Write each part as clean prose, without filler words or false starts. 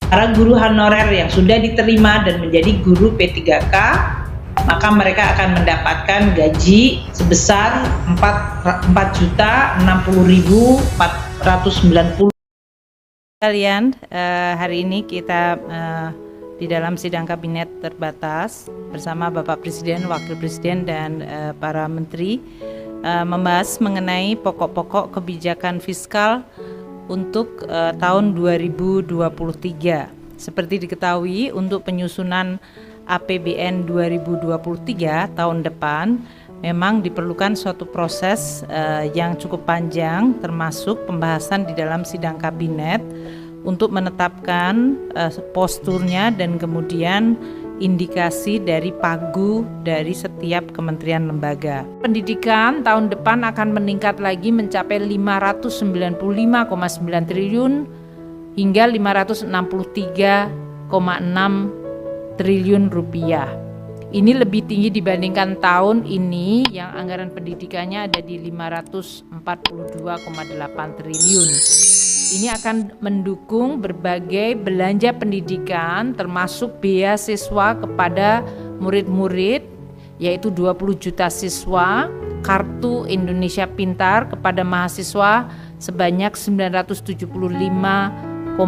Para guru honorer yang sudah diterima dan menjadi guru P3K, maka mereka akan mendapatkan gaji sebesar 4.060.490. Kalian, hari ini kita di dalam sidang kabinet terbatas bersama Bapak Presiden, Wakil Presiden, dan para menteri membahas mengenai pokok-pokok kebijakan fiskal untuk tahun 2023. Seperti diketahui, untuk penyusunan APBN 2023 tahun depan memang diperlukan suatu proses yang cukup panjang, termasuk pembahasan di dalam sidang kabinet untuk menetapkan posturnya dan kemudian indikasi dari pagu dari setiap kementerian lembaga. Pendidikan tahun depan akan meningkat lagi mencapai 595,9 triliun hingga 563,6 triliun rupiah. Ini lebih tinggi dibandingkan tahun ini yang anggaran pendidikannya ada di 542,8 triliun. Ini akan mendukung berbagai belanja pendidikan termasuk beasiswa kepada murid-murid, yaitu 20 juta siswa, kartu Indonesia Pintar kepada mahasiswa sebanyak 975,3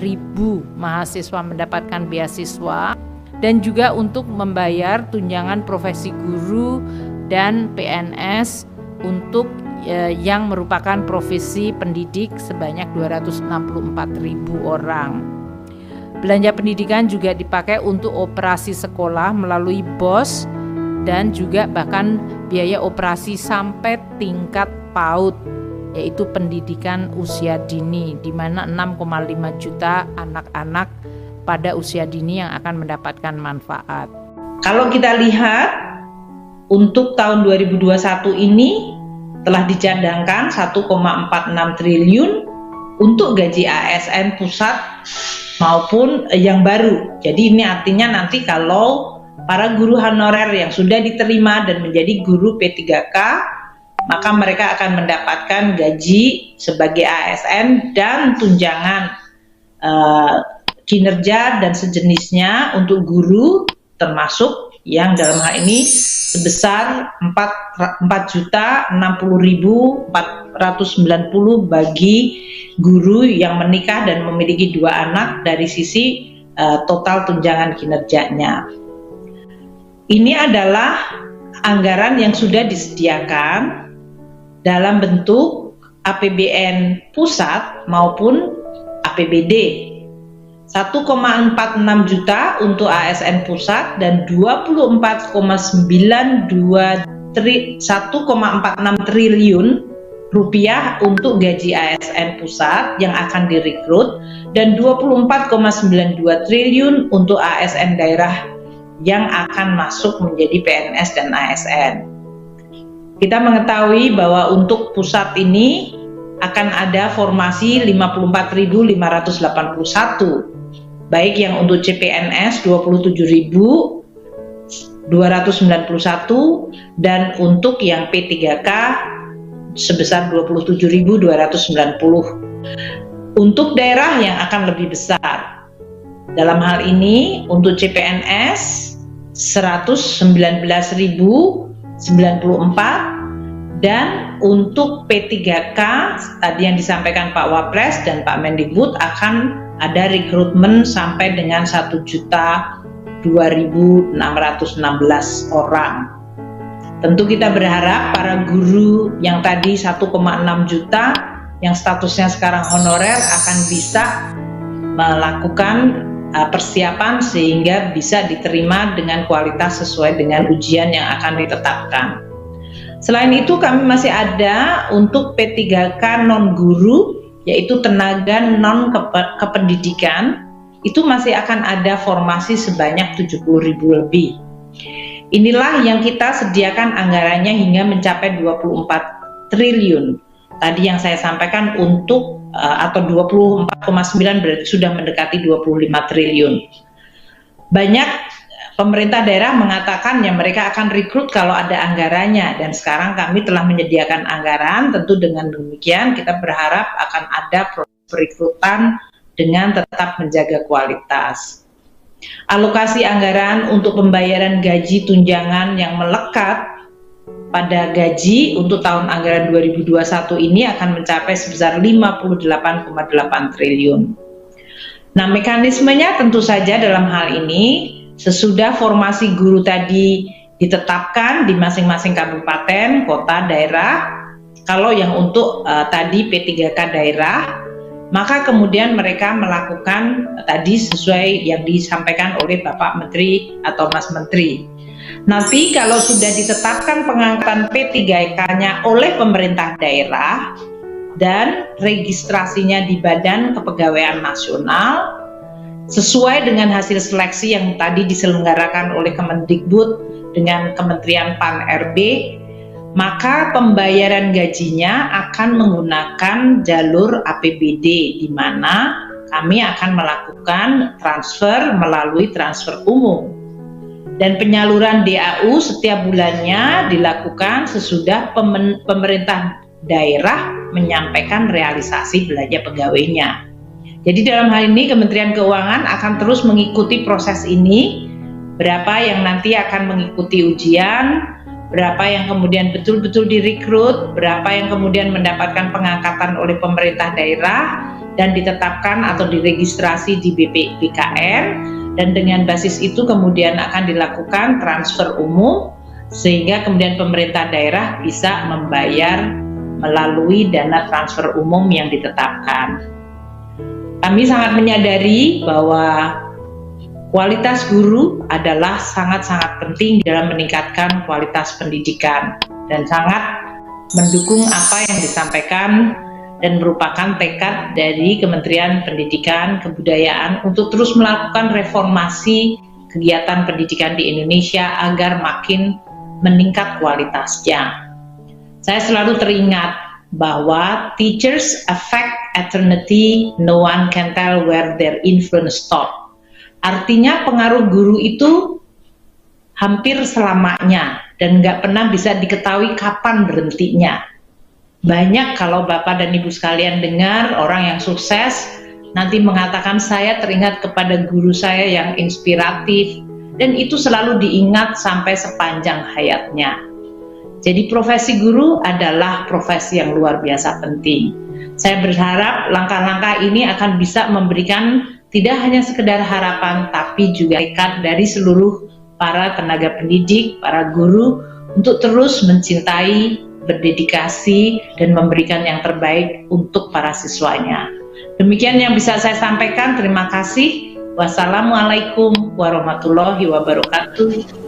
ribu mahasiswa mendapatkan beasiswa, dan juga untuk membayar tunjangan profesi guru dan PNS untuk yang merupakan profesi pendidik sebanyak 264.000 orang. Belanja pendidikan juga dipakai untuk operasi sekolah melalui BOS dan juga bahkan biaya operasi sampai tingkat PAUD, yaitu pendidikan usia dini, di mana 6,5 juta anak-anak pada usia dini yang akan mendapatkan manfaat. Kalau kita lihat untuk tahun 2021 ini telah dicadangkan 1,46 triliun untuk gaji ASN pusat maupun yang baru. Jadi ini artinya nanti kalau para guru honorer yang sudah diterima dan menjadi guru P3K, maka mereka akan mendapatkan gaji sebagai ASN dan tunjangan kinerja dan sejenisnya untuk guru, termasuk yang dalam hal ini sebesar 4.060.490 bagi guru yang menikah dan memiliki 2 anak dari sisi total tunjangan kinerjanya. Ini adalah anggaran yang sudah disediakan dalam bentuk APBN pusat maupun APBD. 1,46 juta untuk ASN pusat dan 1,46 triliun rupiah untuk gaji ASN pusat yang akan direkrut dan 24,92 triliun untuk ASN daerah yang akan masuk menjadi PNS dan ASN. Kita mengetahui bahwa untuk pusat ini akan ada formasi 54.581, baik yang untuk CPNS 27.291 dan untuk yang P3K sebesar 27.290. Untuk daerah yang akan lebih besar, dalam hal ini untuk CPNS 119.094 dan untuk P3K tadi yang disampaikan Pak Wapres dan Pak Mendikbud akan ada rekrutmen sampai dengan 1.2.616 orang. Tentu kita berharap para guru yang tadi 1,6 juta yang statusnya sekarang honorer akan bisa melakukan persiapan sehingga bisa diterima dengan kualitas sesuai dengan ujian yang akan ditetapkan. Selain itu kami masih ada untuk P3K non-guru, yaitu tenaga non-kependidikan, itu masih akan ada formasi sebanyak 70.000 lebih. Inilah yang kita sediakan anggarannya hingga mencapai 24 triliun. Tadi yang saya sampaikan untuk atau 24,9 berarti sudah mendekati 25 triliun. Banyak pemerintah daerah mengatakan ya mereka akan rekrut kalau ada anggarannya, dan sekarang kami telah menyediakan anggaran. Tentu dengan demikian kita berharap akan ada perekrutan dengan tetap menjaga kualitas. Alokasi anggaran untuk pembayaran gaji tunjangan yang melekat pada gaji untuk tahun anggaran 2021 ini akan mencapai sebesar 58,8 triliun. Nah, mekanismenya tentu saja dalam hal ini sesudah formasi guru tadi ditetapkan di masing-masing kabupaten, kota, daerah. Kalau yang untuk tadi P3K daerah, maka kemudian mereka melakukan tadi sesuai yang disampaikan oleh Bapak Menteri atau Mas Menteri. Nanti kalau sudah ditetapkan pengangkatan P3K-nya oleh pemerintah daerah dan registrasinya di Badan Kepegawaian Nasional sesuai dengan hasil seleksi yang tadi diselenggarakan oleh Kemendikbud dengan Kementerian Pan-RB, maka pembayaran gajinya akan menggunakan jalur APBD, di mana kami akan melakukan transfer melalui transfer umum. Dan penyaluran DAU setiap bulannya dilakukan sesudah pemerintah daerah menyampaikan realisasi belanja pegawainya. Jadi dalam hal ini Kementerian Keuangan akan terus mengikuti proses ini, berapa yang nanti akan mengikuti ujian, berapa yang kemudian betul-betul direkrut, berapa yang kemudian mendapatkan pengangkatan oleh pemerintah daerah dan ditetapkan atau diregistrasi di BPKN, dan dengan basis itu kemudian akan dilakukan transfer umum sehingga kemudian pemerintah daerah bisa membayar melalui dana transfer umum yang ditetapkan. Kami sangat menyadari bahwa kualitas guru adalah sangat-sangat penting dalam meningkatkan kualitas pendidikan dan sangat mendukung apa yang disampaikan dan merupakan tekad dari Kementerian Pendidikan Kebudayaan untuk terus melakukan reformasi kegiatan pendidikan di Indonesia agar makin meningkat kualitasnya. Saya selalu teringat bahwa teachers affect eternity, no one can tell where their influence stop. Artinya pengaruh guru itu hampir selamanya dan nggak pernah bisa diketahui kapan berhentinya. Banyak kalau Bapak dan Ibu sekalian dengar orang yang sukses nanti mengatakan saya teringat kepada guru saya yang inspiratif, dan itu selalu diingat sampai sepanjang hayatnya. Jadi profesi guru adalah profesi yang luar biasa penting. Saya berharap langkah-langkah ini akan bisa memberikan tidak hanya sekedar harapan, tapi juga tekad dari seluruh para tenaga pendidik, para guru untuk terus mencintai, berdedikasi, dan memberikan yang terbaik untuk para siswanya. Demikian yang bisa saya sampaikan. Terima kasih. Wassalamualaikum warahmatullahi wabarakatuh.